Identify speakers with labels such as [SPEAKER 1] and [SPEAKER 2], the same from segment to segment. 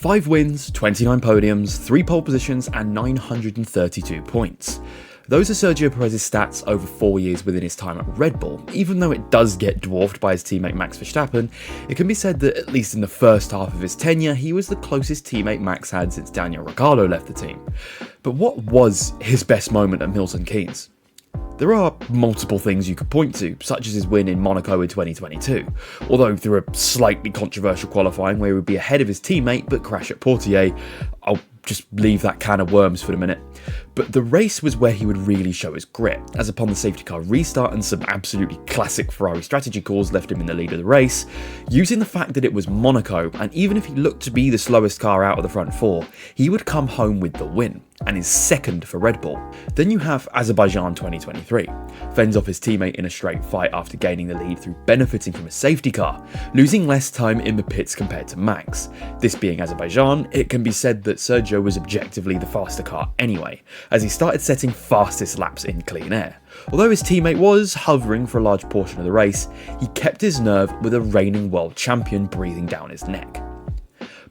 [SPEAKER 1] 5 wins, 29 podiums, 3 pole positions and 932 points. Those are Sergio Perez's stats over 4 years within his time at Red Bull. Even though it does get dwarfed by his teammate Max Verstappen, it can be said that at least in the first half of his tenure, he was the closest teammate Max had since Daniel Ricciardo left the team. But what was his best moment at Milton Keynes? There are multiple things you could point to, such as his win in Monaco in 2022, although through a slightly controversial qualifying where he would be ahead of his teammate but crash at Portier. I'll just leave that can of worms for the minute. But the race was where he would really show his grit, as upon the safety car restart and some absolutely classic Ferrari strategy calls left him in the lead of the race, using the fact that it was Monaco, and even if he looked to be the slowest car out of the front 4, he would come home with the win, and is second for Red Bull. Then you have Azerbaijan 2023, fends off his teammate in a straight fight after gaining the lead through benefiting from a safety car, losing less time in the pits compared to Max. This being Azerbaijan, it can be said that Sergio was objectively the faster car anyway, as he started setting fastest laps in clean air. Although his teammate was hovering for a large portion of the race, he kept his nerve with a reigning world champion breathing down his neck.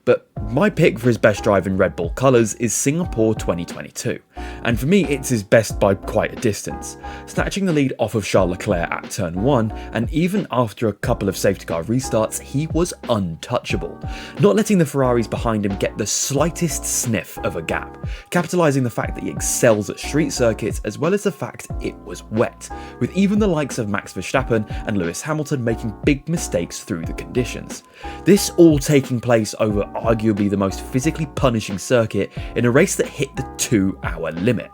[SPEAKER 1] But my pick for his best drive in Red Bull colours is Singapore 2022, and for me it's his best by quite a distance, snatching the lead off of Charles Leclerc at turn 1, and even after a couple of safety car restarts he was untouchable, not letting the Ferraris behind him get the slightest sniff of a gap, capitalising the fact that he excels at street circuits as well as the fact it was wet, with even the likes of Max Verstappen and Lewis Hamilton making big mistakes through the conditions. This all taking place over arguably the most physically punishing circuit in a race that hit the 2-hour limit.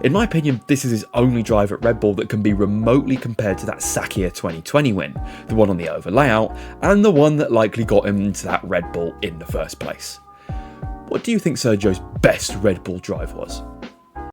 [SPEAKER 1] In my opinion, this is his only drive at Red Bull that can be remotely compared to that Sakir 2020 win, the one on the over layout, and the one that likely got him into that Red Bull in the first place. What do you think Sergio's best Red Bull drive was?